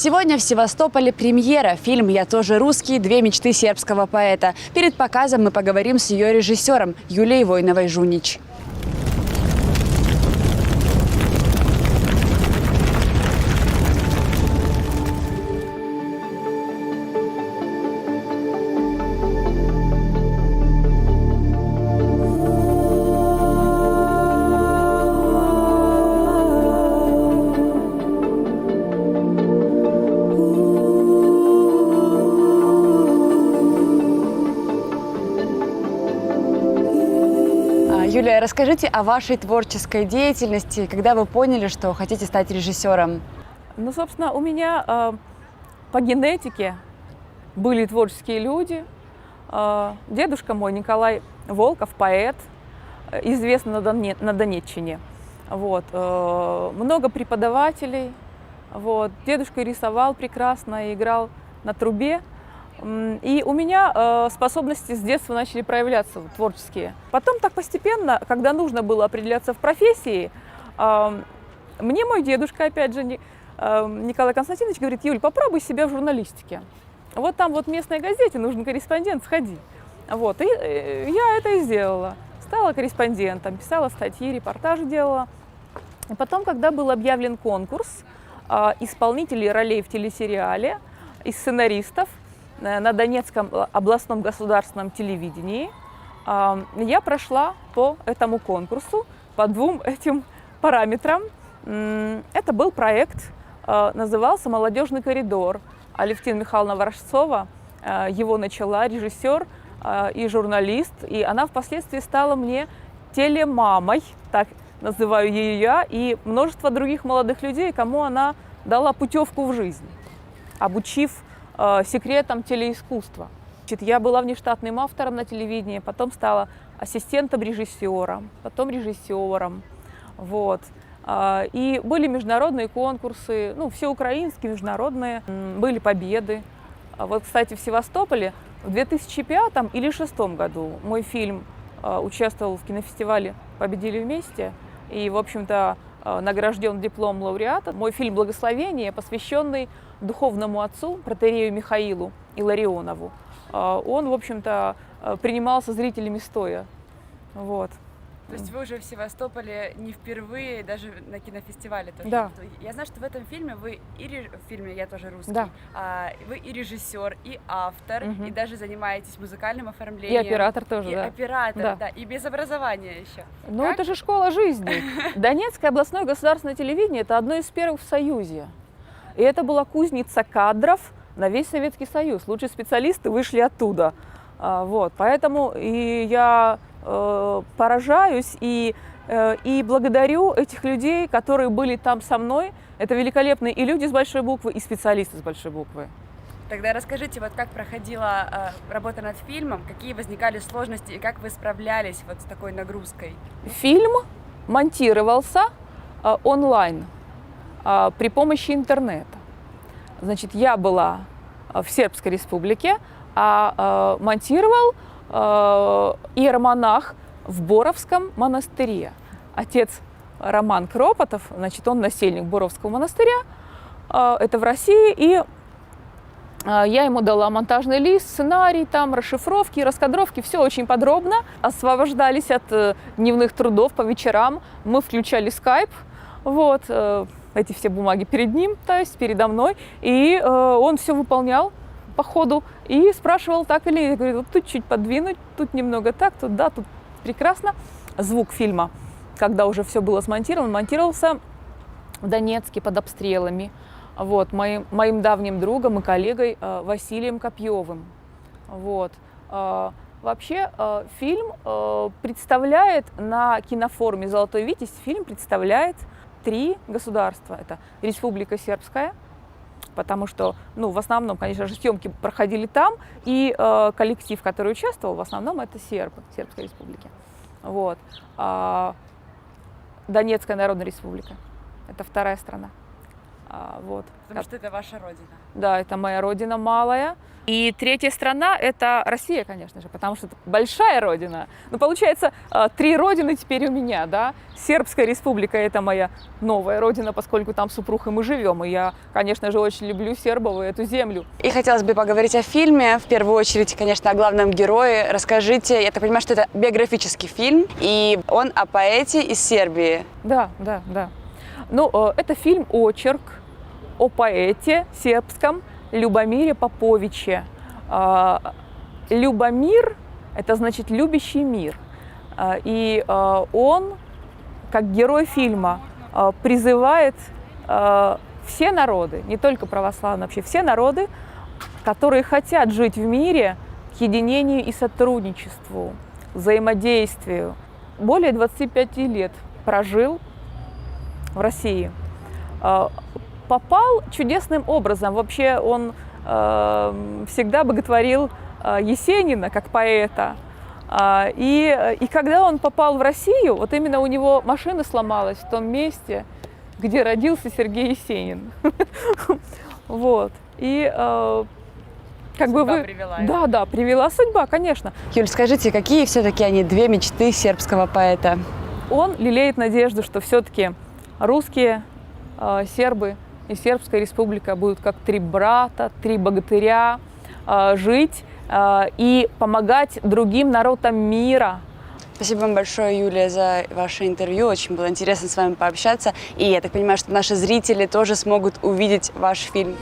Сегодня в Севастополе премьера. Фильм «Я тоже русский. Две мечты сербского поэта». Перед показом мы поговорим с ее режиссером Юлией Войновой-Жунич. Юлия, расскажите о вашей творческой деятельности, когда вы поняли, что хотите стать режиссером? Ну, собственно, у меня по генетике были творческие люди. Дедушка мой Николай Волков, поэт, известный на Донеччине. Вот. Много преподавателей. Вот. Дедушка рисовал прекрасно, играл на трубе. И у меня способности с детства начали проявляться творческие. Потом так постепенно, когда нужно было определяться в профессии, мне мой дедушка, опять же, Николай Константинович, говорит: Юль, попробуй себя в журналистике. Вот там вот в местной газете нужен корреспондент, сходи. Вот. И я это и сделала. Стала корреспондентом, писала статьи, репортажи делала. И потом, когда был объявлен конкурс исполнителей ролей в телесериале и сценаристов на Донецком областном государственном телевидении, я прошла по этому конкурсу, по двум этим параметрам. Это был проект, назывался «Молодежный коридор». Алевтина Михайловна Ворожцова его начала, режиссер и журналист, и она впоследствии стала мне телемамой, так называю ее я, и множество других молодых людей, кому она дала путевку в жизнь, обучив секретам телеискусства. Я была внештатным автором на телевидении, потом стала ассистентом режиссера, потом режиссером. Вот. И были международные конкурсы, ну, всеукраинские, международные, были победы. Вот, кстати, в Севастополе в 2005 или 2006 году мой фильм участвовал в кинофестивале «Победили вместе» и, в общем-то, награжден диплом лауреата. Мой фильм «Благословение», посвященный духовному отцу, протоиерею Михаилу Илларионову. Он, в общем-то, принимался зрителями стоя. Вот. То есть вы уже в Севастополе не впервые, даже на кинофестивале тоже? Да. Я знаю, что в этом фильме вы в фильме «Я тоже русский», да. Вы и режиссер, и автор, и даже занимаетесь музыкальным И оформлением. оператор тоже, и да. оператор, да, и без образования еще. Ну, Как? это же школа жизни. Донецкое областное государственное телевидение – это одно из первых в Союзе. И это была кузница кадров на весь Советский Союз. Лучшие специалисты вышли оттуда. Вот. Поэтому и я поражаюсь и благодарю этих людей, которые были там со мной. Это великолепные и люди с большой буквы, и специалисты с большой буквы. Тогда расскажите, вот как проходила работа над фильмом, какие возникали сложности и как вы справлялись вот с такой нагрузкой? Фильм монтировался онлайн при помощи интернета. Значит, я была в Сербской Республике, а монтировал иеромонах в Боровском монастыре. Отец Роман Кропотов, значит, он насельник Боровского монастыря, это в России, и я ему дала монтажный лист, сценарий, там, расшифровки, раскадровки, все очень подробно. Освобождались от дневных трудов по вечерам, мы включали скайп, вот, эти все бумаги перед ним, то есть передо мной, и он все выполнял по ходу и спрашивал так или нет. Говорит: вот тут чуть подвинуть, тут немного так, тут да, тут прекрасно. Звук фильма, когда уже все было смонтировано, монтировался в Донецке под обстрелами. Вот, моим давним другом и коллегой Василием Копьевым. Вот. Вообще фильм представляет на кинофоруме «Золотой Витязь», фильм представляет 3 государства. Это Республика Сербская, потому что, ну, в основном, конечно же, съемки проходили там, и коллектив, который участвовал, в основном это сербы Сербской Республики. Вот. Донецкая Народная Республика. Это вторая страна. Вот. Потому что это ваша родина. Да, это моя родина малая. И третья страна – это Россия, конечно же, потому что это большая родина. Ну, получается, 3 родины теперь у меня, да. Сербская республика – это моя новая родина, поскольку там супруг и мы живем. И я, конечно же, очень люблю сербов и эту землю. И хотелось бы поговорить о фильме. В первую очередь, конечно, о главном герое. Расскажите, я так понимаю, что это биографический фильм, и он о поэте из Сербии. Да. Ну, это фильм-очерк о поэте сербском Любомире Поповиче. Любомир – это значит «любящий мир». И он, как герой фильма, призывает все народы, не только православные, вообще все народы, которые хотят жить в мире, к единению и сотрудничеству, взаимодействию. Более 25 лет прожил в России. Попал чудесным образом. Вообще он всегда боготворил Есенина как поэта. И когда он попал в Россию, вот именно у него машина сломалась в том месте, где родился Сергей Есенин. Вот. И как бы вы... привела. Да, привела судьба, конечно. Юль, скажите, какие все-таки они 2 мечты сербского поэта? Он лелеет надежду, что все-таки русские, сербы и Сербская республика будут как 3 брата, 3 богатыря, жить и помогать другим народам мира. Спасибо вам большое, Юлия, за ваше интервью. Очень было интересно с вами пообщаться. И я так понимаю, что наши зрители тоже смогут увидеть ваш фильм.